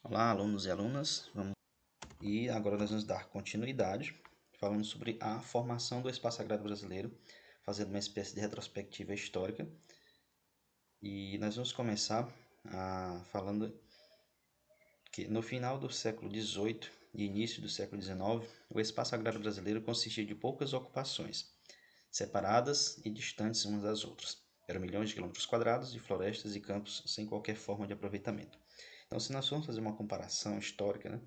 Olá, alunos e alunas. E agora nós vamos dar continuidade falando sobre a formação do espaço agrário brasileiro, fazendo uma espécie de retrospectiva histórica. E nós vamos começar falando que no final do século XVIII e início do século XIX, o espaço agrário brasileiro consistia de poucas ocupações, separadas e distantes umas das outras. Eram milhões de quilômetros quadrados de florestas e campos sem qualquer forma de aproveitamento. Então, se nós formos fazer uma comparação histórica,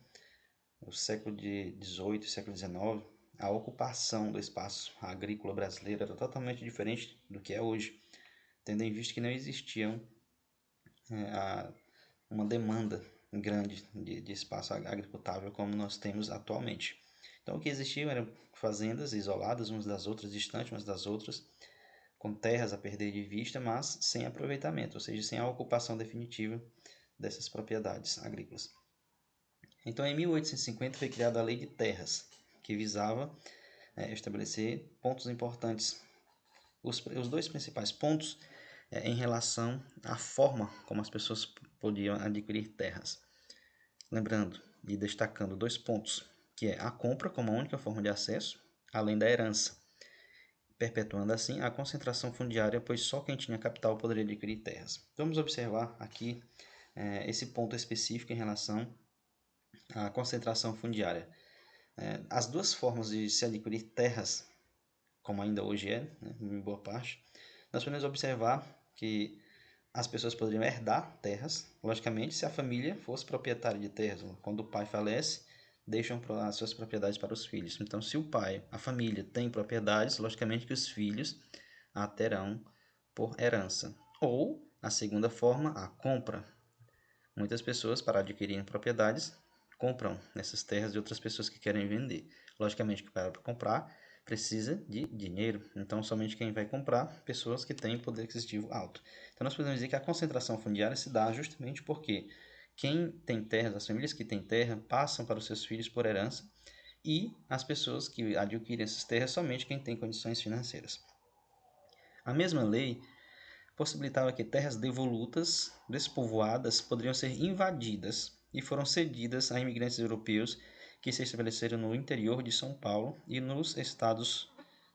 no século XVIII e século XIX, a ocupação do espaço agrícola brasileiro era totalmente diferente do que é hoje, tendo em vista que não existiam uma demanda grande de espaço agricultável como nós temos atualmente. Então, o que existiam eram fazendas isoladas umas das outras, distantes umas das outras, com terras a perder de vista, mas sem aproveitamento, ou seja, sem a ocupação definitiva dessas propriedades agrícolas. Então, em 1850 foi criada a Lei de Terras, que visava estabelecer pontos importantes. Os dois principais pontos em relação à forma como as pessoas podiam adquirir terras. Lembrando e destacando dois pontos, que é a compra como a única forma de acesso, além da herança, perpetuando assim a concentração fundiária, pois só quem tinha capital poderia adquirir terras. Vamos observar aqui esse ponto específico em relação à concentração fundiária. As duas formas de se adquirir terras, como ainda hoje é, né, em boa parte, nós podemos observar que as pessoas poderiam herdar terras, logicamente, se a família fosse proprietária de terras. Quando o pai falece, deixam as suas propriedades para os filhos. Então, se o pai, a família, tem propriedades, logicamente que os filhos a terão por herança. Ou, a segunda forma, a compra. Muitas pessoas, para adquirirem propriedades, compram essas terras de outras pessoas que querem vender. Logicamente que para comprar precisa de dinheiro, então somente quem vai comprar, pessoas que têm poder aquisitivo alto. Então nós podemos dizer que a concentração fundiária se dá justamente porque quem tem terras, as famílias que têm terra, passam para os seus filhos por herança e as pessoas que adquirem essas terras somente quem tem condições financeiras. A mesma lei possibilitava que terras devolutas, despovoadas, poderiam ser invadidas e foram cedidas a imigrantes europeus que se estabeleceram no interior de São Paulo e nos estados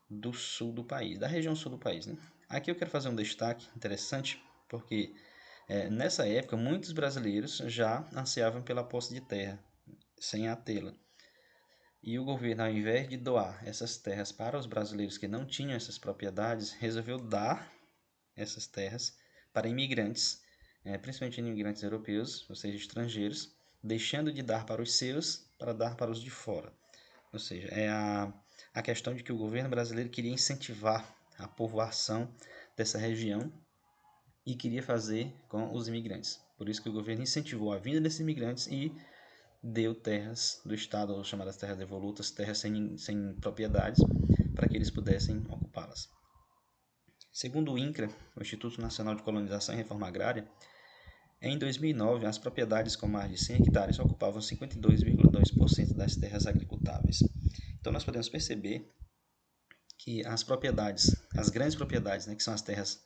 do sul do país, da região sul do país, né? Aqui eu quero fazer um destaque interessante, porque nessa época muitos brasileiros já ansiavam pela posse de terra, sem a tê-la. E o governo, ao invés de doar essas terras para os brasileiros que não tinham essas propriedades, resolveu dar essas terras para imigrantes, principalmente imigrantes europeus, ou seja, estrangeiros, deixando de dar para os seus para dar para os de fora. Ou seja, é a questão de que o governo brasileiro queria incentivar a povoação dessa região e queria fazer com os imigrantes. Por isso que o governo incentivou a vinda desses imigrantes e deu terras do Estado, chamadas terras devolutas, terras sem propriedades, para que eles pudessem ocupá-las. Segundo o INCRA, o Instituto Nacional de Colonização e Reforma Agrária, em 2009, as propriedades com mais de 100 hectares ocupavam 52,2% das terras agricultáveis. Então, nós podemos perceber que as propriedades, as grandes propriedades, né, que são as terras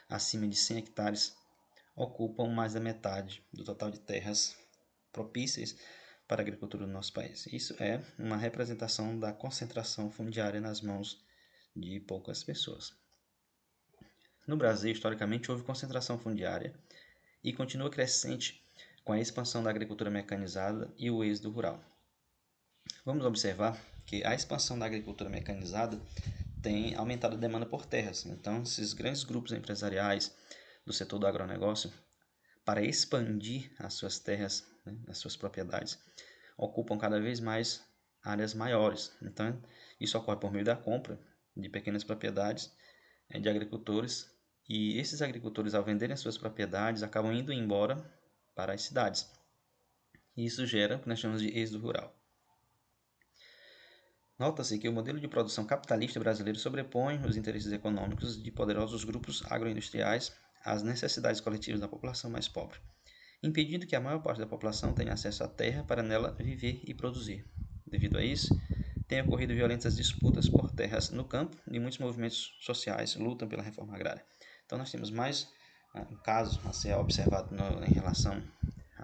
acima de 100 hectares, ocupam mais da metade do total de terras propícias para a agricultura do nosso país. Isso é uma representação da concentração fundiária nas mãos de poucas pessoas. No Brasil, historicamente, houve concentração fundiária e continua crescente com a expansão da agricultura mecanizada e o êxodo rural. Vamos observar que a expansão da agricultura mecanizada tem aumentado a demanda por terras. Então, esses grandes grupos empresariais do setor do agronegócio, para expandir as suas terras, né, as suas propriedades, ocupam cada vez mais áreas maiores. Então, isso ocorre por meio da compra de pequenas propriedades de agricultores, e esses agricultores, ao venderem suas propriedades, acabam indo embora para as cidades. E isso gera o que nós chamamos de êxodo rural. Nota-se que o modelo de produção capitalista brasileiro sobrepõe os interesses econômicos de poderosos grupos agroindustriais às necessidades coletivas da população mais pobre, impedindo que a maior parte da população tenha acesso à terra para nela viver e produzir. Devido a isso, têm ocorrido violentas disputas por terras no campo e muitos movimentos sociais lutam pela reforma agrária. Então nós temos mais um caso a ser observado em relação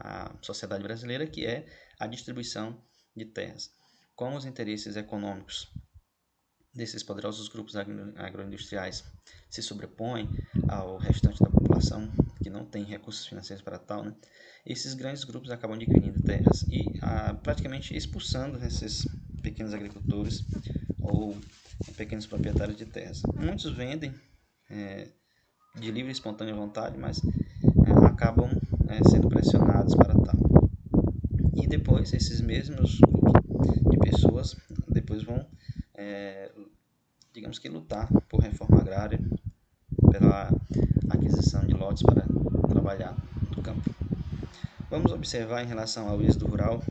a sociedade brasileira, que é a distribuição de terras. Como os interesses econômicos desses poderosos grupos agroindustriais se sobrepõem ao restante da população, que não tem recursos financeiros para tal, né? Esses grandes grupos acabam adquirindo terras e praticamente expulsando esses pequenos agricultores ou pequenos proprietários de terras. Muitos vendem de livre e espontânea vontade, mas acabam sendo pressionados para tal. E depois esses mesmos grupos de pessoas depois vão, digamos que, lutar por reforma agrária, pela aquisição de lotes para trabalhar no campo. Vamos observar em relação ao êxodo rural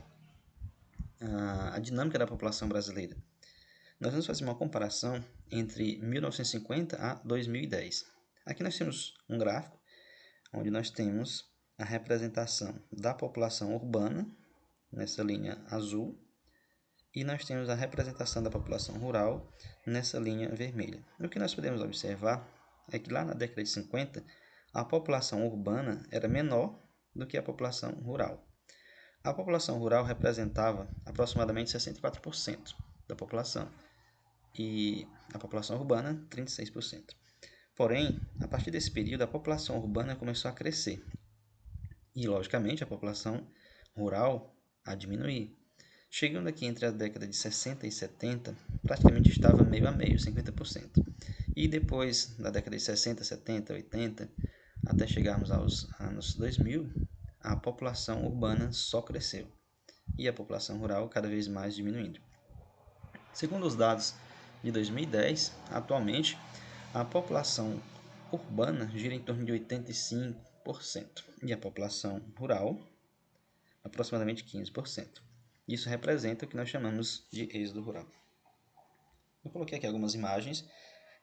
a dinâmica da população brasileira. Nós vamos fazer uma comparação entre 1950 a 2010. Aqui nós temos um gráfico onde nós temos a representação da população urbana, nessa linha azul, e nós temos a representação da população rural nessa linha vermelha. O que nós podemos observar é que lá na década de 50, a população urbana era menor do que a população rural. A população rural representava aproximadamente 64% da população e a população urbana 36%. Porém, a partir desse período, a população urbana começou a crescer e, logicamente, a população rural a diminuir. Chegando aqui entre a década de 60 e 70, praticamente estava meio a meio, 50%. E depois, da década de 60, 70, 80, até chegarmos aos anos 2000, a população urbana só cresceu e a população rural cada vez mais diminuindo. Segundo os dados de 2010, atualmente, a população urbana gira em torno de 85% e a população rural aproximadamente 15%. Isso representa o que nós chamamos de êxodo rural. Eu coloquei aqui algumas imagens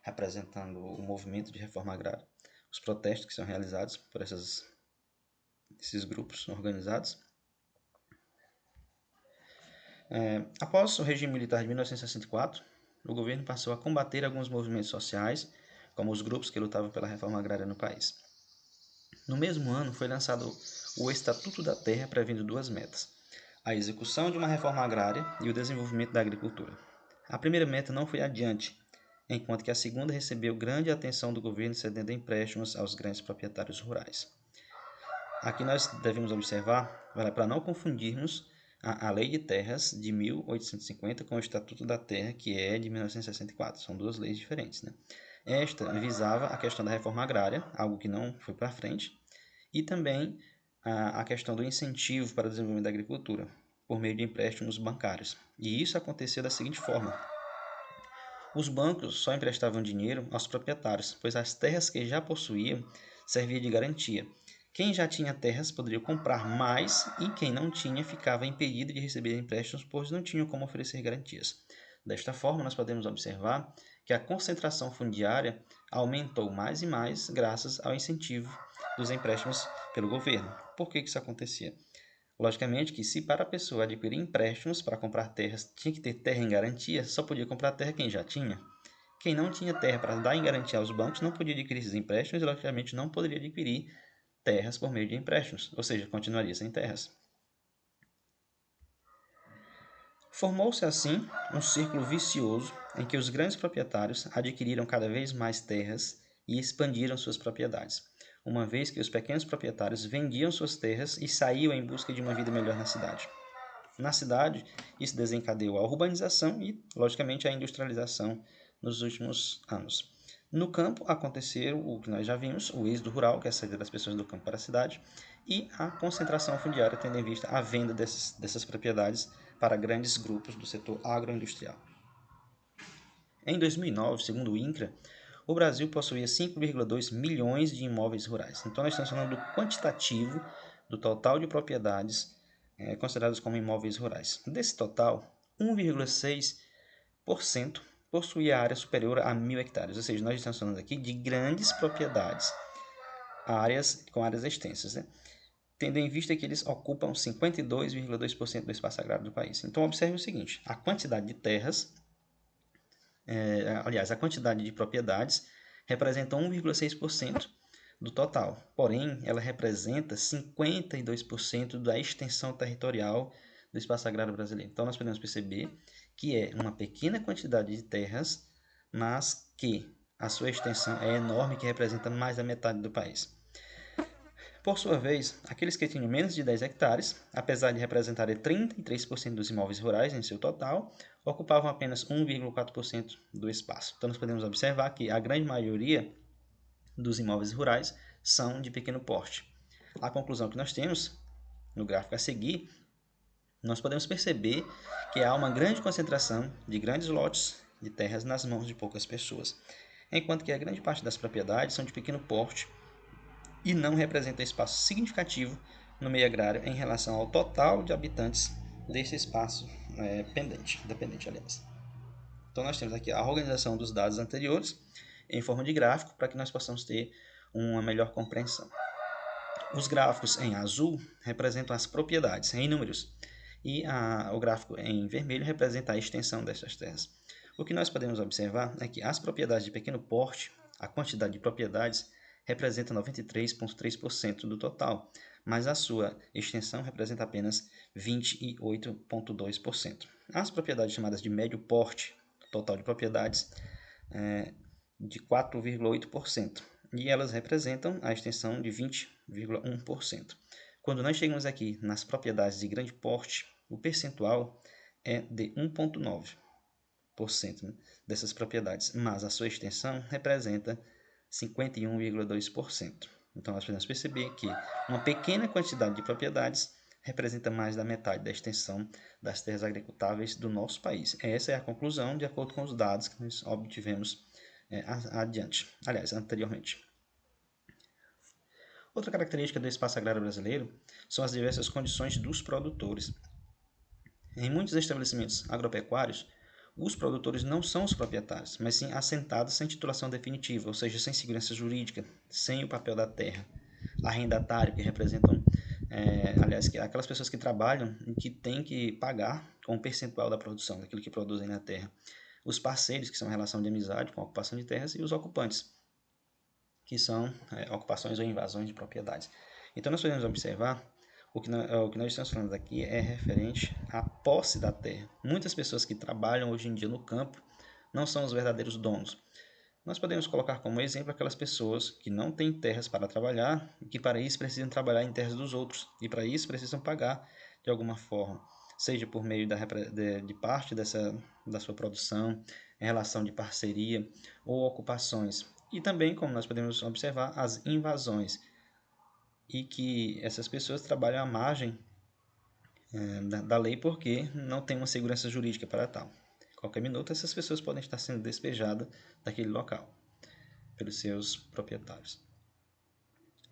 representando o movimento de reforma agrária, os protestos que são realizados por esses grupos organizados. Após o regime militar de 1964, o governo passou a combater alguns movimentos sociais, como os grupos que lutavam pela reforma agrária no país. No mesmo ano, foi lançado o Estatuto da Terra, prevendo duas metas: a execução de uma reforma agrária e o desenvolvimento da agricultura. A primeira meta não foi adiante, enquanto que a segunda recebeu grande atenção do governo, cedendo empréstimos aos grandes proprietários rurais. Aqui nós devemos observar, para não confundirmos, a Lei de Terras de 1850 com o Estatuto da Terra, que é de 1964. São duas leis diferentes, né? Esta visava a questão da reforma agrária, algo que não foi para frente, e também a questão do incentivo para o desenvolvimento da agricultura, por meio de empréstimos bancários. E isso aconteceu da seguinte forma: os bancos só emprestavam dinheiro aos proprietários, pois as terras que já possuíam serviam de garantia. Quem já tinha terras poderia comprar mais e quem não tinha ficava impedido de receber empréstimos, pois não tinham como oferecer garantias. Desta forma, nós podemos observar que a concentração fundiária aumentou mais e mais graças ao incentivo dos empréstimos pelo governo. Por que isso acontecia? Logicamente que se para a pessoa adquirir empréstimos para comprar terras tinha que ter terra em garantia, só podia comprar terra quem já tinha. Quem não tinha terra para dar em garantia aos bancos não podia adquirir esses empréstimos e, logicamente, não poderia adquirir terras por meio de empréstimos, ou seja, continuaria sem terras. Formou-se assim um círculo vicioso em que os grandes proprietários adquiriram cada vez mais terras e expandiram suas propriedades, uma vez que os pequenos proprietários vendiam suas terras e saíam em busca de uma vida melhor na cidade. Na cidade, isso desencadeou a urbanização e, logicamente, a industrialização nos últimos anos. No campo, aconteceu o que nós já vimos, o êxodo rural, que é a saída das pessoas do campo para a cidade, e a concentração fundiária, tendo em vista a venda dessas propriedades para grandes grupos do setor agroindustrial. Em 2009, segundo o INCRA, o Brasil possuía 5,2 milhões de imóveis rurais. Então, nós estamos falando do quantitativo do total de propriedades consideradas como imóveis rurais. Desse total, 1,6% possuía área superior a 1.000 hectares, ou seja, nós estamos falando aqui de grandes propriedades, com áreas extensas, né? Tendo em vista que eles ocupam 52,2% do espaço agrário do país. Então, observe o seguinte: a quantidade de terras, a quantidade de propriedades representa 1,6% do total. Porém, ela representa 52% da extensão territorial do espaço agrário brasileiro. Então, nós podemos perceber que é uma pequena quantidade de terras, mas que a sua extensão é enorme, que representa mais da metade do país. Por sua vez, aqueles que tinham menos de 10 hectares, apesar de representarem 33% dos imóveis rurais em seu total, ocupavam apenas 1,4% do espaço. Então, nós podemos observar que a grande maioria dos imóveis rurais são de pequeno porte. A conclusão que nós temos no gráfico a seguir, nós podemos perceber que há uma grande concentração de grandes lotes de terras nas mãos de poucas pessoas, enquanto que a grande parte das propriedades são de pequeno porte e não representa espaço significativo no meio agrário em relação ao total de habitantes desse espaço dependente, aliás. Então, nós temos aqui a organização dos dados anteriores em forma de gráfico para que nós possamos ter uma melhor compreensão. Os gráficos em azul representam as propriedades em números e o gráfico em vermelho representa a extensão dessas terras. O que nós podemos observar é que as propriedades de pequeno porte, a quantidade de propriedades, representa 93,3% do total, mas a sua extensão representa apenas 28,2%. As propriedades chamadas de médio porte, total de propriedades, de 4,8%, e elas representam a extensão de 20,1%. Quando nós chegamos aqui nas propriedades de grande porte, o percentual é de 1,9% dessas propriedades, mas a sua extensão representa 51,2%. Então, nós podemos perceber que uma pequena quantidade de propriedades representa mais da metade da extensão das terras agricultáveis do nosso país. Essa é a conclusão, de acordo com os dados que nós obtivemos anteriormente. Outra característica do espaço agrário brasileiro são as diversas condições dos produtores. Em muitos estabelecimentos agropecuários, os produtores não são os proprietários, mas sim assentados sem titulação definitiva, ou seja, sem segurança jurídica, sem o papel da terra. Arrendatário, que representam, aquelas pessoas que trabalham e que têm que pagar com um percentual da produção, daquilo que produzem na terra. Os parceiros, que são a relação de amizade com a ocupação de terras, e os ocupantes, que são ocupações ou invasões de propriedades. Então, nós podemos observar o que nós estamos falando aqui é referente à posse da terra. Muitas pessoas que trabalham hoje em dia no campo não são os verdadeiros donos. Nós podemos colocar como exemplo aquelas pessoas que não têm terras para trabalhar e que para isso precisam trabalhar em terras dos outros e para isso precisam pagar de alguma forma, seja por meio de parte da sua produção, em relação de parceria ou ocupações. E também, como nós podemos observar, as invasões, e que essas pessoas trabalham à margem da lei porque não tem uma segurança jurídica para tal. Qualquer minuto, essas pessoas podem estar sendo despejadas daquele local pelos seus proprietários.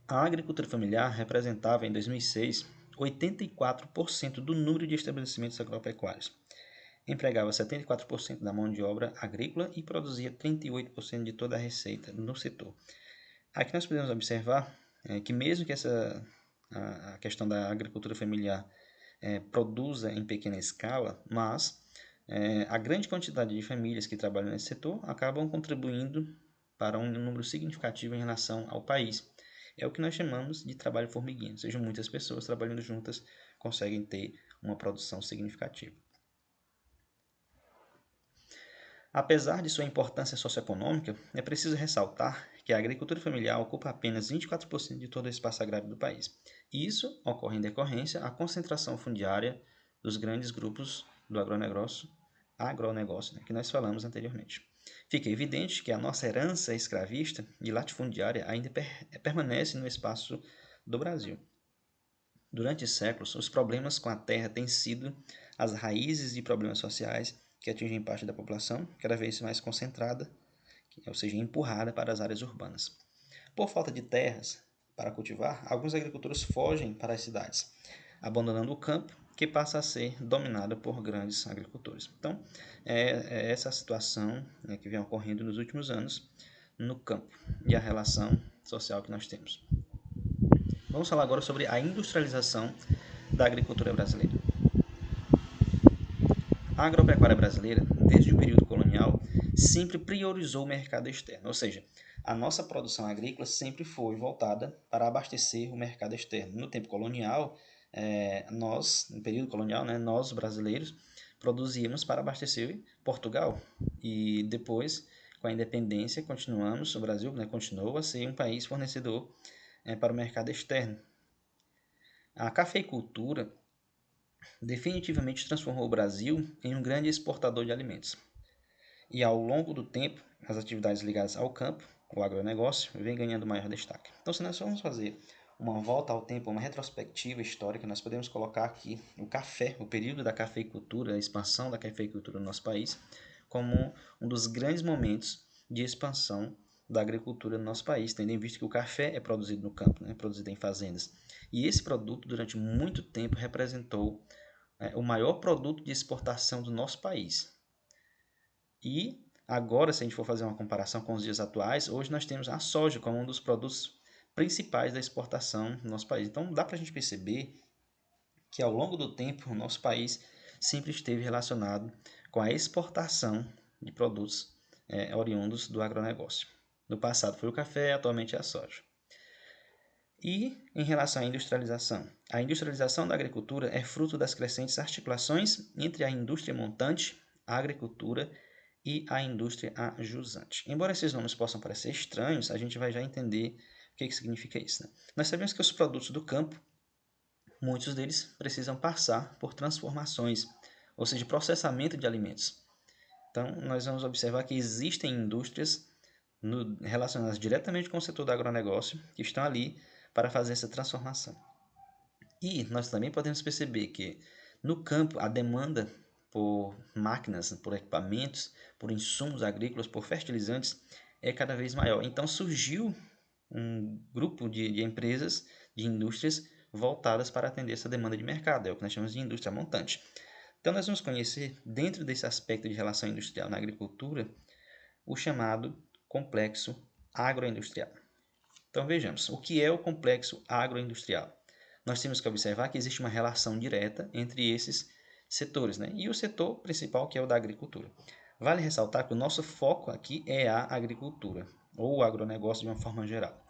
A agricultura familiar representava, em 2006, 84% do número de estabelecimentos agropecuários. Empregava 74% da mão de obra agrícola e produzia 38% de toda a receita no setor. Aqui nós podemos observar que mesmo que a questão da agricultura familiar produza em pequena escala, mas a grande quantidade de famílias que trabalham nesse setor acabam contribuindo para um número significativo em relação ao país. É o que nós chamamos de trabalho formiguinha, ou seja, muitas pessoas trabalhando juntas conseguem ter uma produção significativa. Apesar de sua importância socioeconômica, é preciso ressaltar que a agricultura familiar ocupa apenas 24% de todo o espaço agrário do país. E isso ocorre em decorrência à concentração fundiária dos grandes grupos do agronegócio, que nós falamos anteriormente. Fica evidente que a nossa herança escravista e latifundiária ainda permanece no espaço do Brasil. Durante séculos, os problemas com a terra têm sido as raízes de problemas sociais que atingem parte da população, cada vez mais concentrada, ou seja, empurrada para as áreas urbanas. Por falta de terras para cultivar, alguns agricultores fogem para as cidades, abandonando o campo, que passa a ser dominado por grandes agricultores. Então, é essa a situação que vem ocorrendo nos últimos anos no campo e a relação social que nós temos. Vamos falar agora sobre a industrialização da agricultura brasileira. A agropecuária brasileira, desde o período colonial, sempre priorizou o mercado externo, ou seja, a nossa produção agrícola sempre foi voltada para abastecer o mercado externo. No tempo colonial, no período colonial, né, nós brasileiros produzíamos para abastecer Portugal e depois, com a independência, o Brasil, né, continuou a ser um país fornecedor para o mercado externo. A cafeicultura definitivamente transformou o Brasil em um grande exportador de alimentos. E ao longo do tempo, as atividades ligadas ao campo, o agronegócio, vem ganhando maior destaque. Então, se nós formos fazer uma volta ao tempo, uma retrospectiva histórica, nós podemos colocar aqui o café, o período da cafeicultura, a expansão da cafeicultura no nosso país, como um dos grandes momentos de expansão da agricultura no nosso país, tendo em vista que o café é produzido no campo, né, produzido em fazendas. E esse produto, durante muito tempo, representou o maior produto de exportação do nosso país. E agora, se a gente for fazer uma comparação com os dias atuais, hoje nós temos a soja como um dos produtos principais da exportação no nosso país. Então dá para a gente perceber que ao longo do tempo o nosso país sempre esteve relacionado com a exportação de produtos oriundos do agronegócio. No passado foi o café, atualmente é a soja. E em relação à industrialização? A industrialização da agricultura é fruto das crescentes articulações entre a indústria montante, a agricultura e a indústria ajusante. Embora esses nomes possam parecer estranhos, a gente vai já entender o que significa isso. Né? Nós sabemos que os produtos do campo, muitos deles precisam passar por transformações, ou seja, processamento de alimentos. Então, nós vamos observar que existem indústrias relacionadas diretamente com o setor do agronegócio que estão ali para fazer essa transformação. E nós também podemos perceber que no campo a demanda por máquinas, por equipamentos, por insumos agrícolas, por fertilizantes é cada vez maior. Então surgiu um grupo de empresas, de indústrias voltadas para atender essa demanda de mercado, é o que nós chamamos de indústria montante. Então nós vamos conhecer, dentro desse aspecto de relação industrial na agricultura, o chamado complexo agroindustrial. Então vejamos, o que é o complexo agroindustrial? Nós temos que observar que existe uma relação direta entre esses setores, né? E o setor principal, que é o da agricultura. Vale ressaltar que o nosso foco aqui é a agricultura, ou o agronegócio de uma forma geral.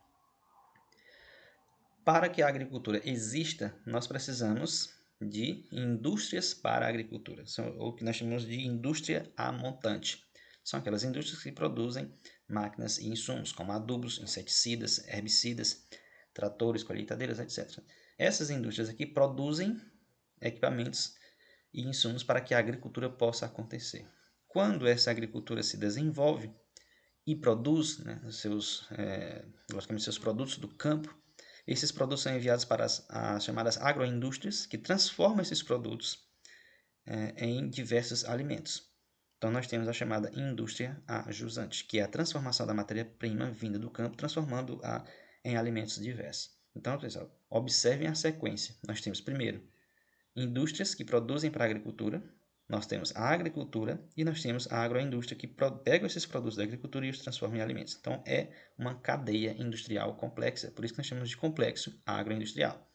Para que a agricultura exista, nós precisamos de indústrias para a agricultura, o que nós chamamos de indústria a montante. São aquelas indústrias que produzem máquinas e insumos, como adubos, inseticidas, herbicidas, tratores, colheitadeiras, etc. Essas indústrias aqui produzem equipamentos e insumos para que a agricultura possa acontecer. Quando essa agricultura se desenvolve e produz, né, logicamente, seus produtos do campo, esses produtos são enviados para as chamadas agroindústrias, que transformam esses produtos em diversos alimentos. Então, nós temos a chamada indústria ajusante, que é a transformação da matéria-prima vinda do campo, transformando-a em alimentos diversos. Então, pessoal, observem a sequência. Nós temos, primeiro, indústrias que produzem para a agricultura, nós temos a agricultura e nós temos a agroindústria que pega esses produtos da agricultura e os transforma em alimentos. Então, é uma cadeia industrial complexa, por isso que nós chamamos de complexo agroindustrial.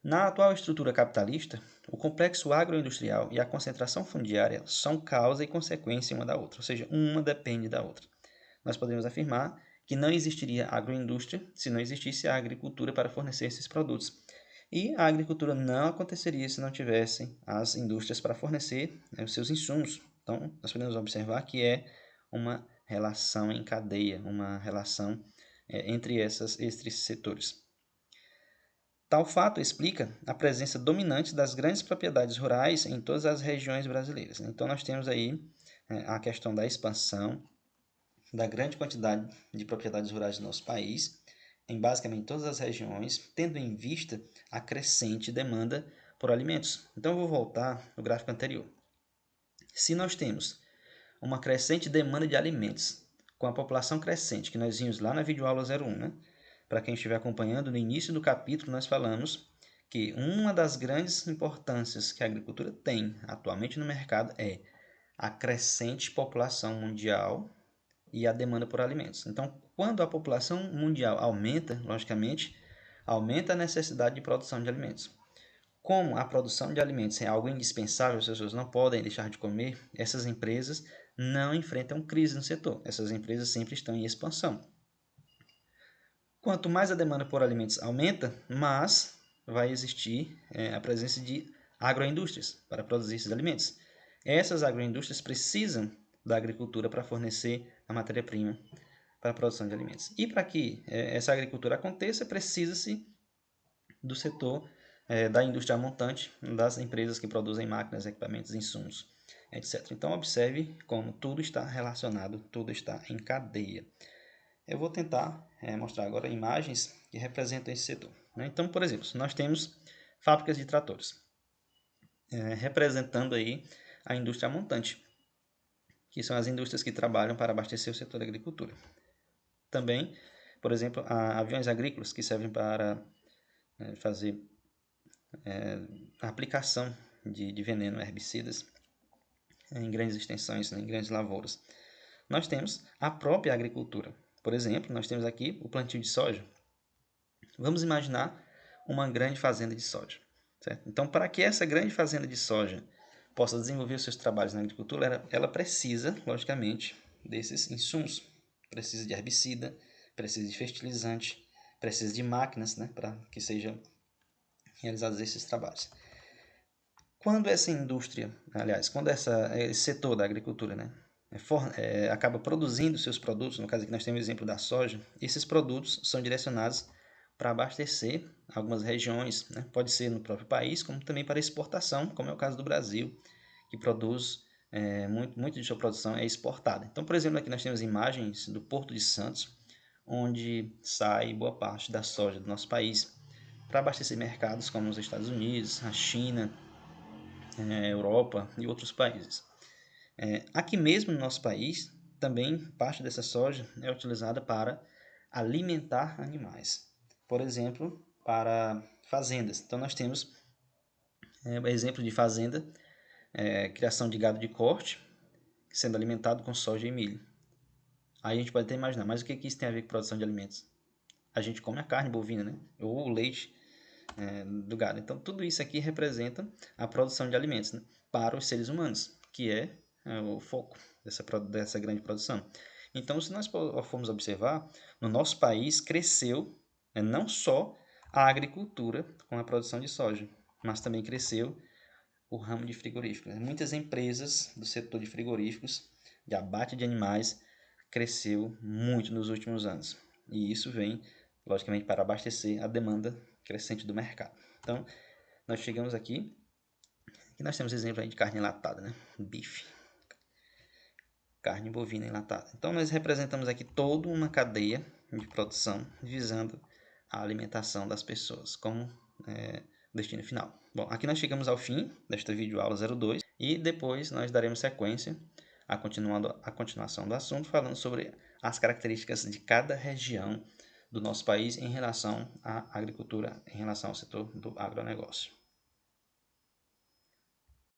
Na atual estrutura capitalista, o complexo agroindustrial e a concentração fundiária são causa e consequência uma da outra, ou seja, uma depende da outra. Nós podemos afirmar que não existiria agroindústria se não existisse a agricultura para fornecer esses produtos. E a agricultura não aconteceria se não tivessem as indústrias para fornecer os seus insumos. Então, nós podemos observar que é uma relação em cadeia, uma relação entre esses setores. Tal fato explica a presença dominante das grandes propriedades rurais em todas as regiões brasileiras. Então, nós temos aí a questão da expansão da grande quantidade de propriedades rurais do nosso país, em basicamente todas as regiões, tendo em vista a crescente demanda por alimentos. Então, eu vou voltar no gráfico anterior. Se nós temos uma crescente demanda de alimentos, com a população crescente, que nós vimos lá na videoaula 01, né? Para quem estiver acompanhando, no início do capítulo nós falamos que uma das grandes importâncias que a agricultura tem atualmente no mercado é a crescente população mundial e a demanda por alimentos. Então, quando a população mundial aumenta, logicamente, aumenta a necessidade de produção de alimentos. Como a produção de alimentos é algo indispensável, as pessoas não podem deixar de comer, essas empresas não enfrentam crise no setor. Essas empresas sempre estão em expansão. Quanto mais a demanda por alimentos aumenta, mais vai existir a presença de agroindústrias para produzir esses alimentos. Essas agroindústrias precisam da agricultura para fornecer a matéria-prima para a produção de alimentos. E para que essa agricultura aconteça, precisa-se do setor da indústria montante, das empresas que produzem máquinas, equipamentos, insumos, etc. Então, observe como tudo está relacionado, tudo está em cadeia. Eu vou tentar mostrar agora imagens que representam esse setor. Então, por exemplo, nós temos fábricas de tratores, representando aí a indústria montante, que são as indústrias que trabalham para abastecer o setor da agricultura. Também, por exemplo, aviões agrícolas que servem para fazer a aplicação de veneno, herbicidas, em grandes extensões, em grandes lavouras. Nós temos a própria agricultura. Por exemplo, nós temos aqui o plantio de soja. Vamos imaginar uma grande fazenda de soja. Certo? Então, para que essa grande fazenda de soja possa desenvolver os seus trabalhos na agricultura, ela precisa, logicamente, desses insumos. Precisa de herbicida, precisa de fertilizante, precisa de máquinas, né, para que sejam realizados esses trabalhos. Quando essa indústria, aliás, quando esse setor da agricultura, né, acaba produzindo seus produtos, no caso aqui nós temos o exemplo da soja, esses produtos são direcionados para abastecer algumas regiões, né, pode ser no próprio país, como também para exportação, como é o caso do Brasil, que produz muito de sua produção é exportada. Então, por exemplo, aqui nós temos imagens do Porto de Santos, onde sai boa parte da soja do nosso país para abastecer mercados como os Estados Unidos, a China, Europa e outros países. Aqui mesmo no nosso país, também parte dessa soja é utilizada para alimentar animais. Por exemplo, para fazendas. Então nós temos exemplo de fazenda, criação de gado de corte, sendo alimentado com soja e milho. Aí a gente pode até imaginar, mas o que isso tem a ver com produção de alimentos? A gente come a carne bovina, né? Ou o leite do gado. Então tudo isso aqui representa a produção de alimentos, né, para os seres humanos, que é o foco dessa grande produção. Então, se nós formos observar, no nosso país cresceu não só a agricultura com a produção de soja, mas também cresceu o ramo de frigoríficos. Muitas empresas do setor de frigoríficos, de abate de animais, cresceu muito nos últimos anos. E isso vem, logicamente, para abastecer a demanda crescente do mercado. Então, nós chegamos aqui e nós temos exemplo aí de carne enlatada, né? Bife. Carne bovina enlatada. Então, nós representamos aqui toda uma cadeia de produção visando a alimentação das pessoas como destino final. Bom, aqui nós chegamos ao fim desta videoaula 02 e depois nós daremos sequência a continuação do assunto falando sobre as características de cada região do nosso país em relação à agricultura, em relação ao setor do agronegócio.